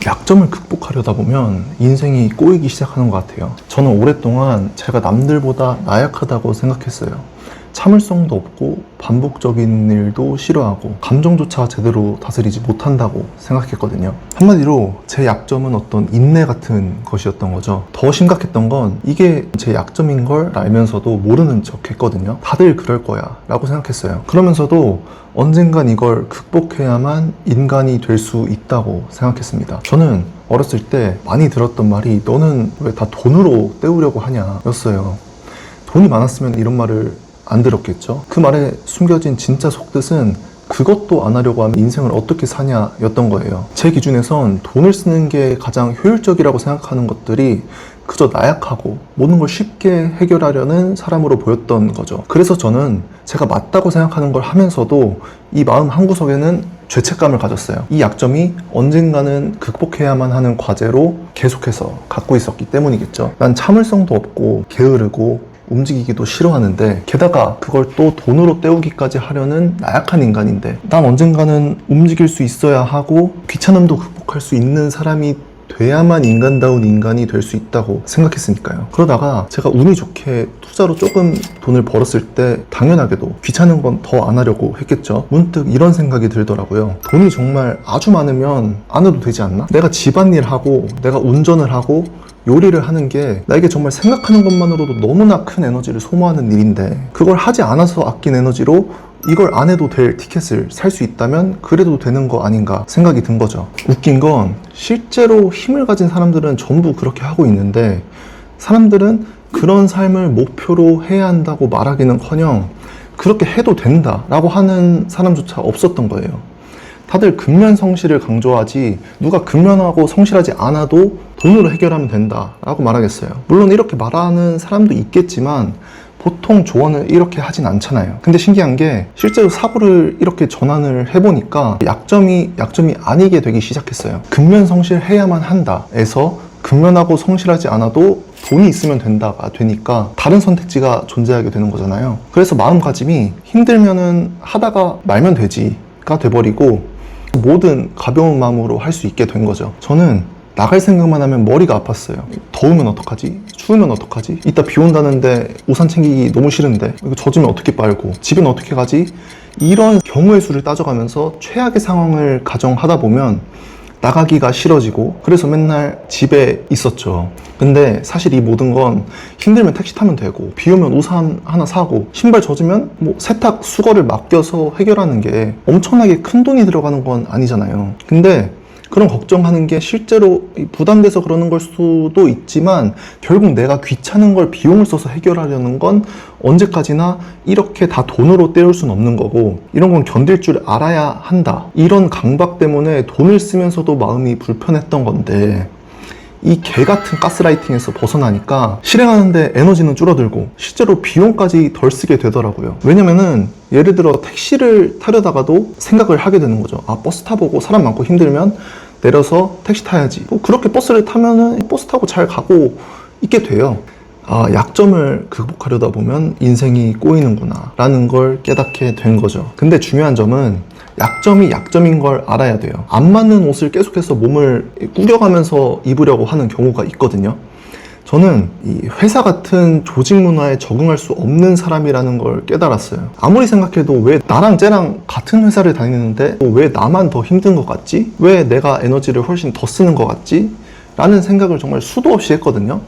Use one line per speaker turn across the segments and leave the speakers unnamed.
약점을 극복하려다 보면 인생이 꼬이기 시작하는 것 같아요. 저는 오랫동안 제가 남들보다 나약하다고 생각했어요. 참을성도 없고 반복적인 일도 싫어하고 감정조차 제대로 다스리지 못한다고 생각했거든요. 한마디로 제 약점은 어떤 인내 같은 것이었던 거죠. 더 심각했던 건 이게 제 약점인 걸 알면서도 모르는 척 했거든요. 다들 그럴 거야 라고 생각했어요. 그러면서도 언젠간 이걸 극복해야만 인간이 될 수 있다고 생각했습니다. 저는 어렸을 때 많이 들었던 말이 너는 왜 다 돈으로 때우려고 하냐 였어요. 돈이 많았으면 이런 말을 안 들었겠죠. 그 말에 숨겨진 진짜 속뜻은 그것도 안 하려고 하면 인생을 어떻게 사냐 였던 거예요. 제 기준에선 돈을 쓰는 게 가장 효율적이라고 생각하는 것들이 그저 나약하고 모든 걸 쉽게 해결하려는 사람으로 보였던 거죠. 그래서 저는 제가 맞다고 생각하는 걸 하면서도 이 마음 한구석에는 죄책감을 가졌어요. 이 약점이 언젠가는 극복해야만 하는 과제로 계속해서 갖고 있었기 때문이겠죠. 난 참을성도 없고 게으르고 움직이기도 싫어하는데 게다가 그걸 또 돈으로 때우기까지 하려는 나약한 인간인데 난 언젠가는 움직일 수 있어야 하고 귀찮음도 극복할 수 있는 사람이 돼야만 인간다운 인간이 될 수 있다고 생각했으니까요. 그러다가 제가 운이 좋게 투자로 조금 돈을 벌었을 때 당연하게도 귀찮은 건 더 안 하려고 했겠죠. 문득 이런 생각이 들더라고요. 돈이 정말 아주 많으면 안 해도 되지 않나? 내가 집안일 하고 내가 운전을 하고 요리를 하는 게 나에게 정말 생각하는 것만으로도 너무나 큰 에너지를 소모하는 일인데 그걸 하지 않아서 아낀 에너지로 이걸 안 해도 될 티켓을 살 수 있다면 그래도 되는 거 아닌가 생각이 든 거죠. 웃긴 건 실제로 힘을 가진 사람들은 전부 그렇게 하고 있는데 사람들은 그런 삶을 목표로 해야 한다고 말하기는커녕 그렇게 해도 된다 라고 하는 사람조차 없었던 거예요. 다들 근면성실을 강조하지 누가 근면하고 성실하지 않아도 돈으로 해결하면 된다 라고 말하겠어요. 물론 이렇게 말하는 사람도 있겠지만 보통 조언을 이렇게 하진 않잖아요. 근데 신기한 게 실제로 사고를 이렇게 전환을 해보니까 약점이 아니게 되기 시작했어요. 근면성실해야만 한다 에서 근면하고 성실하지 않아도 돈이 있으면 된다가 되니까 다른 선택지가 존재하게 되는 거잖아요. 그래서 마음가짐이 힘들면은 하다가 말면 되지가 돼버리고 모든 가벼운 마음으로 할 수 있게 된 거죠. 저는 나갈 생각만 하면 머리가 아팠어요. 더우면 어떡하지? 추우면 어떡하지? 이따 비 온다는데 우산 챙기기 너무 싫은데 이거 젖으면 어떻게 빨고 집은 어떻게 가지? 이런 경우의 수를 따져가면서 최악의 상황을 가정하다 보면 나가기가 싫어지고 그래서 맨날 집에 있었죠. 근데 사실 이 모든 건 힘들면 택시 타면 되고 비 오면 우산 하나 사고 신발 젖으면 뭐 세탁 수거를 맡겨서 해결하는 게 엄청나게 큰 돈이 들어가는 건 아니잖아요. 근데 그런 걱정하는 게 실제로 부담돼서 그러는 걸 수도 있지만 결국 내가 귀찮은 걸 비용을 써서 해결하려는 건 언제까지나 이렇게 다 돈으로 때울 수는 없는 거고 이런 건 견딜 줄 알아야 한다. 이런 강박 때문에 돈을 쓰면서도 마음이 불편했던 건데 이 개같은 가스라이팅에서 벗어나니까 실행하는데 에너지는 줄어들고 실제로 비용까지 덜 쓰게 되더라고요. 왜냐면은 예를 들어 택시를 타려다가도 생각을 하게 되는 거죠. 아, 버스 타보고 사람 많고 힘들면 내려서 택시 타야지. 그렇게 버스를 타면은 버스 타고 잘 가고 있게 돼요. 아, 약점을 극복하려다 보면 인생이 꼬이는구나 라는 걸 깨닫게 된 거죠. 근데 중요한 점은 약점이 약점인 걸 알아야 돼요. 안 맞는 옷을 계속해서 몸을 꾸겨가면서 입으려고 하는 경우가 있거든요. 저는 이 회사 같은 조직 문화에 적응할 수 없는 사람이라는 걸 깨달았어요. 아무리 생각해도 왜 나랑 쟤랑 같은 회사를 다니는데 왜 나만 더 힘든 것 같지? 왜 내가 에너지를 훨씬 더 쓰는 것 같지? 라는 생각을 정말 수도 없이 했거든요.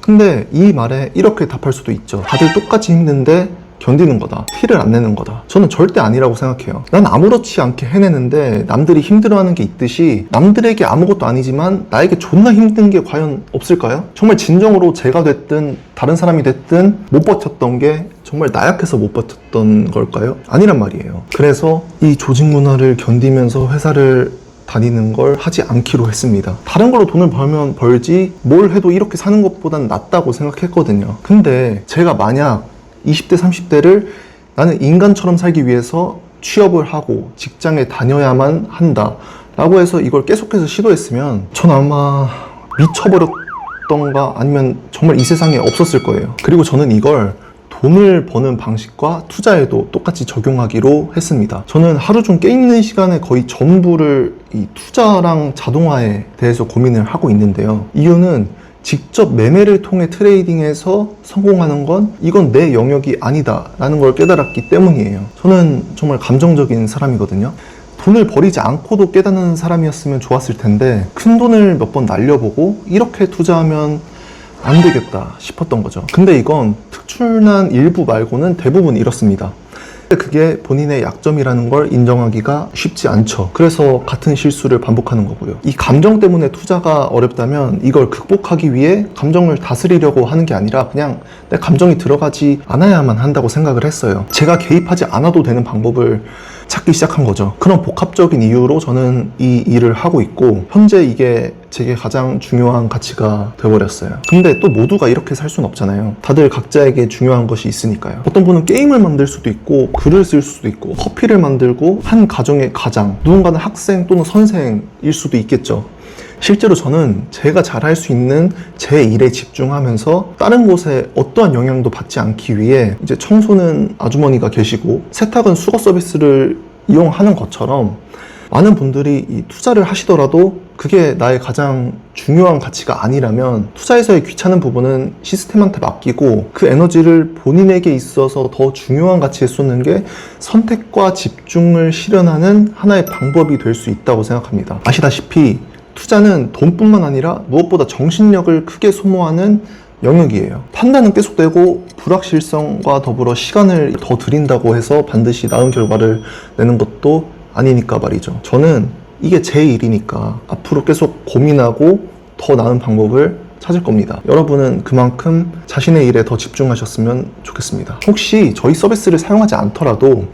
근데 이 말에 이렇게 답할 수도 있죠. 다들 똑같이 힘든데 견디는 거다. 티를 안 내는 거다. 저는 절대 아니라고 생각해요. 난 아무렇지 않게 해내는데 남들이 힘들어하는 게 있듯이 남들에게 아무것도 아니지만 나에게 존나 힘든 게 과연 없을까요? 정말 진정으로 제가 됐든 다른 사람이 됐든 못 버텼던 게 정말 나약해서 못 버텼던 걸까요? 아니란 말이에요. 그래서 이 조직 문화를 견디면서 회사를 다니는 걸 하지 않기로 했습니다. 다른 걸로 돈을 벌면 벌지 뭘 해도 이렇게 사는 것보단 낫다고 생각했거든요. 근데 제가 만약 20대, 30대를 나는 인간처럼 살기 위해서 취업을 하고 직장에 다녀야만 한다 라고 해서 이걸 계속해서 시도했으면 전 아마 미쳐버렸던가 아니면 정말 이 세상에 없었을 거예요. 그리고 저는 이걸 돈을 버는 방식과 투자에도 똑같이 적용하기로 했습니다. 저는 하루 중 깨있는 시간에 거의 전부를 이 투자랑 자동화에 대해서 고민을 하고 있는데요. 이유는 직접 매매를 통해 트레이딩해서 성공하는 건 이건 내 영역이 아니다 라는 걸 깨달았기 때문이에요. 저는 정말 감정적인 사람이거든요. 돈을 버리지 않고도 깨닫는 사람이었으면 좋았을 텐데 큰 돈을 몇 번 날려보고 이렇게 투자하면 안 되겠다 싶었던 거죠. 근데 이건 특출난 일부 말고는 대부분 이렇습니다. 그게 본인의 약점이라는 걸 인정하기가 쉽지 않죠. 그래서 같은 실수를 반복하는 거고요. 이 감정 때문에 투자가 어렵다면 이걸 극복하기 위해 감정을 다스리려고 하는 게 아니라 그냥 내 감정이 들어가지 않아야만 한다고 생각을 했어요. 제가 개입하지 않아도 되는 방법을 찾기 시작한 거죠. 그런 복합적인 이유로 저는 이 일을 하고 있고 현재 이게 제게 가장 중요한 가치가 되어버렸어요. 근데 또 모두가 이렇게 살 수는 없잖아요. 다들 각자에게 중요한 것이 있으니까요. 어떤 분은 게임을 만들 수도 있고 글을 쓸 수도 있고 커피를 만들고 한 가정의 가장, 누군가는 학생 또는 선생일 수도 있겠죠. 실제로 저는 제가 잘할 수 있는 제 일에 집중하면서 다른 곳에 어떠한 영향도 받지 않기 위해 이제 청소는 아주머니가 계시고 세탁은 수거 서비스를 이용하는 것처럼 많은 분들이 이 투자를 하시더라도 그게 나의 가장 중요한 가치가 아니라면 투자에서의 귀찮은 부분은 시스템한테 맡기고 그 에너지를 본인에게 있어서 더 중요한 가치에 쏟는 게 선택과 집중을 실현하는 하나의 방법이 될 수 있다고 생각합니다. 아시다시피 투자는 돈뿐만 아니라 무엇보다 정신력을 크게 소모하는 영역이에요. 판단은 계속되고 불확실성과 더불어 시간을 더 들인다고 해서 반드시 나은 결과를 내는 것도 아니니까 말이죠. 저는 이게 제 일이니까 앞으로 계속 고민하고 더 나은 방법을 찾을 겁니다. 여러분은 그만큼 자신의 일에 더 집중하셨으면 좋겠습니다. 혹시 저희 서비스를 사용하지 않더라도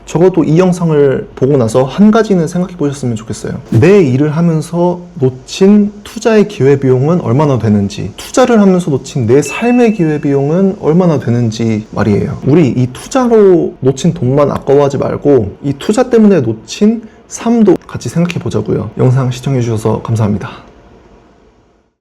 적어도 이 영상을 보고 나서 한 가지는 생각해 보셨으면 좋겠어요. 내 일을 하면서 놓친 투자의 기회비용은 얼마나 되는지, 투자를 하면서 놓친 내 삶의 기회비용은 얼마나 되는지 말이에요. 우리 이 투자로 놓친 돈만 아까워하지 말고 이 투자 때문에 놓친 삶도 같이 생각해 보자고요. 영상 시청해 주셔서 감사합니다.